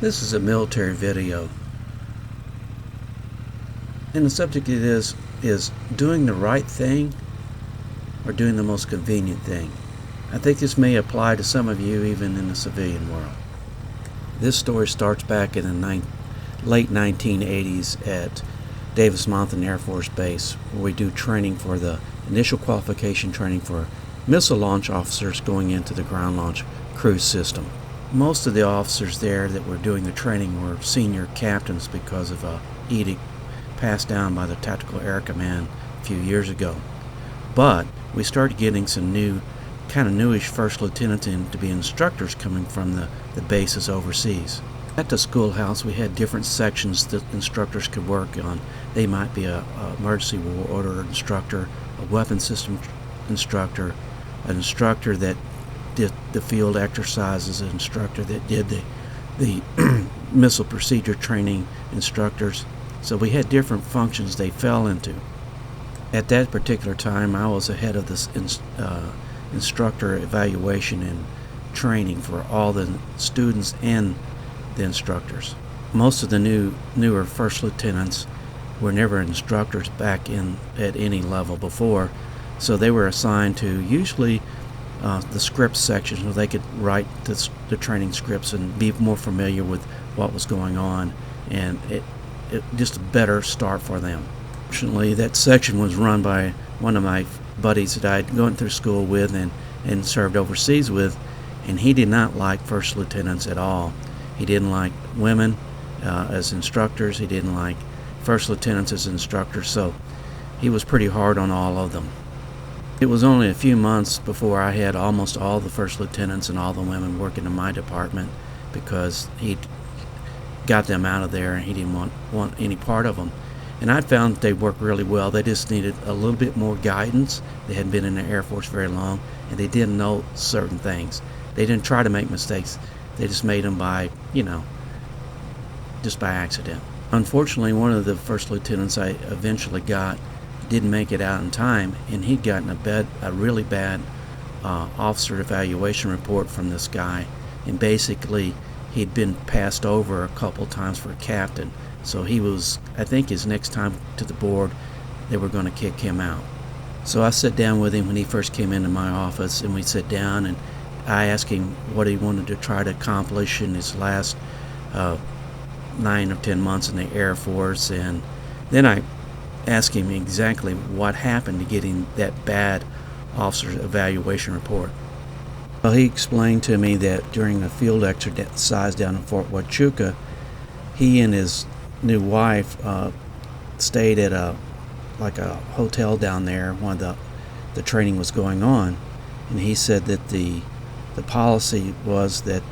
This is a military video, and the subject it is doing the right thing or doing the most convenient thing. I think this may apply to some of you even in the civilian world. This story starts back in the late 1980s at Davis Monthan Air Force Base, where we do training for the initial qualification training for missile launch officers going into the ground launch cruise system. Most of the officers there that were doing the training were senior captains because of a edict passed down by the Tactical Air Command a few years ago. But we started getting some kind of newish first lieutenants in to be instructors coming from the bases overseas. At the schoolhouse we had different sections that instructors could work on. They might be a emergency war order instructor, a weapon system instructor, an instructor that did the field exercises, an instructor that did the missile procedure training instructors. So we had different functions they fell into. At that particular time I was ahead of this instructor evaluation and training for all the students and the instructors. Most of the newer first lieutenants were never instructors back at any level before, so they were assigned to usually the script sections where they could write the training scripts and be more familiar with what was going on, and it just a better start for them. Fortunately, that section was run by one of my buddies that I'd gone through school with and served overseas with, and he did not like first lieutenants at all. He didn't like women as instructors. He didn't like first lieutenants as instructors, so he was pretty hard on all of them. It was only a few months before I had almost all the first lieutenants and all the women working in my department, because he'd got them out of there and he didn't want any part of them. And I found that they worked really well. They just needed a little bit more guidance. They hadn't been in the Air Force very long, and they didn't know certain things. They didn't try to make mistakes. They just made them by, just by accident. Unfortunately, one of the first lieutenants I eventually got didn't make it out in time, and he'd gotten a really bad officer evaluation report from this guy, and basically he'd been passed over a couple times for a captain. So he was, I think his next time to the board, they were going to kick him out. So I sat down with him when he first came into my office, and we sat down and I asked him what he wanted to try to accomplish in his last 9 or 10 months in the Air Force, and then I asked him exactly what happened to getting that bad officer evaluation report. Well, he explained to me that during a field exercise down in Fort Huachuca, he and his new wife stayed at a hotel down there when the training was going on, and he said that the policy was that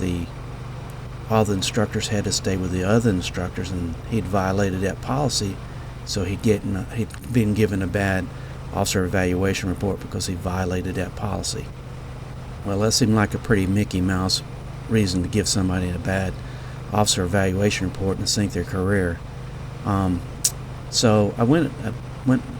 all the instructors had to stay with the other instructors, and he'd violated that policy, so he'd been given a bad officer evaluation report because he violated that policy. Well, that seemed like a pretty Mickey Mouse reason to give somebody a bad officer evaluation report and sink their career. So I went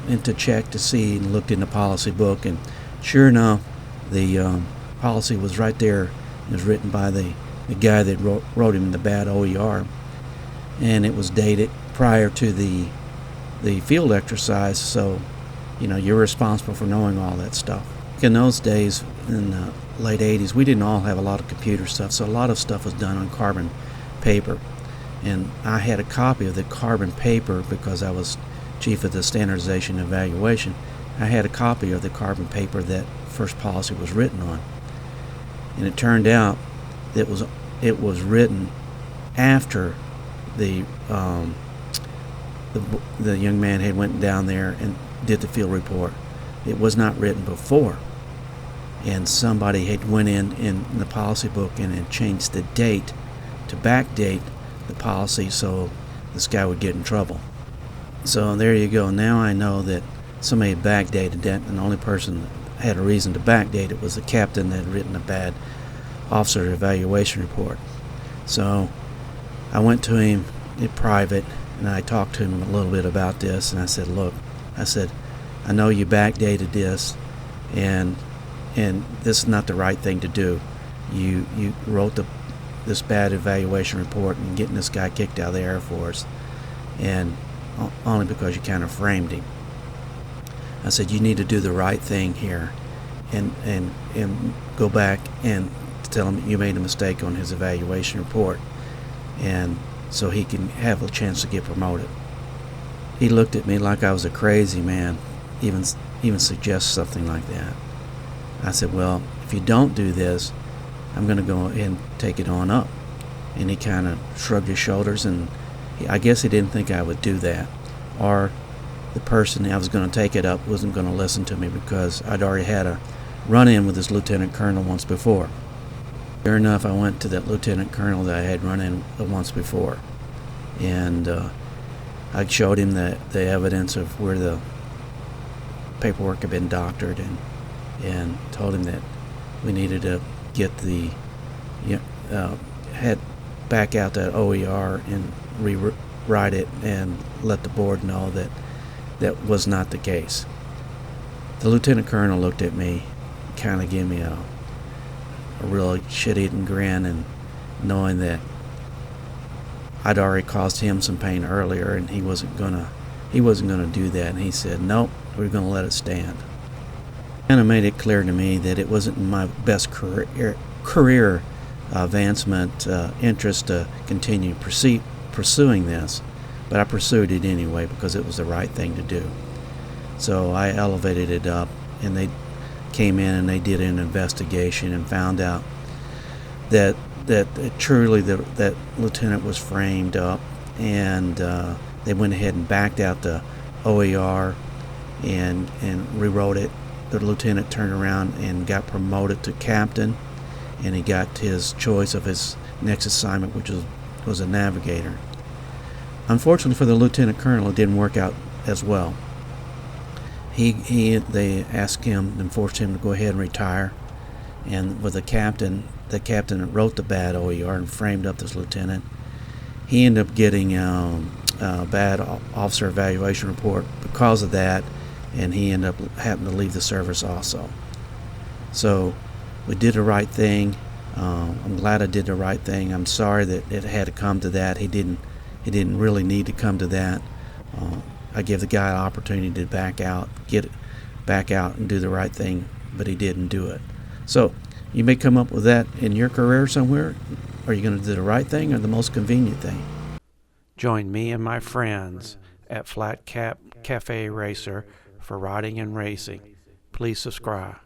in to check to see and looked in the policy book, and sure enough, the policy was right there. It was written by the guy that wrote him the bad OER, and it was dated prior to the field exercise, so you're responsible for knowing all that stuff. In those days, in the late 80s, we didn't all have a lot of computer stuff, so a lot of stuff was done on carbon paper, and I had a copy of the carbon paper because I was chief of the standardization and evaluation. I had a copy of the carbon paper that first policy was written on, and it turned out that it was written after the young man had went down there and did the field report. It was not written before, and somebody had went in the policy book and had changed the date to backdate the policy so this guy would get in trouble. So there you go. Now I know that somebody had backdated that, and the only person that had a reason to backdate it was the captain that had written a bad officer evaluation report. So I went to him in private and I talked to him a little bit about this, and I said, look, I know you backdated this, and this is not the right thing to do. You wrote the this bad evaluation report and getting this guy kicked out of the Air Force, and only because you kind of framed him. I said, you need to do the right thing here, and go back and tell him you made a mistake on his evaluation report, and so he can have a chance to get promoted. He looked at me like I was a crazy man, even suggest something like that. I said, well, if you don't do this, I'm going to go ahead and take it on up. And he kind of shrugged his shoulders, and I guess he didn't think I would do that, or the person I was going to take it up wasn't going to listen to me, because I'd already had a run-in with this lieutenant colonel once before. Sure enough, I went to that lieutenant colonel that I had run in once before, and I showed him the evidence of where the paperwork had been doctored, and told him that we needed to get the had back out that OER and rewrite it and let the board know that that was not the case. The lieutenant colonel looked at me, kind of gave me a real shit-eating grin, and knowing that I'd already caused him some pain earlier, and he wasn't gonna do that, and he said, nope, we're gonna let it stand. Kind of made it clear to me that it wasn't my best career advancement interest to continue pursuing this, but I pursued it anyway because it was the right thing to do. So I elevated it up, and they came in and they did an investigation and found out that truly that lieutenant was framed up, and they went ahead and backed out the OER and rewrote it. The lieutenant turned around and got promoted to captain, and he got his choice of his next assignment, which was a navigator. Unfortunately for the lieutenant colonel, it didn't work out as well. They asked him and forced him to go ahead and retire, and with the captain that wrote the bad OER and framed up this lieutenant, he ended up getting a bad officer evaluation report because of that, and he ended up having to leave the service also. So we did the right thing. I'm glad I did the right thing. I'm sorry that it had to come to that. He didn't really need to come to that. I gave the guy an opportunity to back out and do the right thing, but he didn't do it. So you may come up with that in your career somewhere. Are you going to do the right thing or the most convenient thing? Join me and my friends at Flat Cap Cafe Racer for riding and racing. Please subscribe.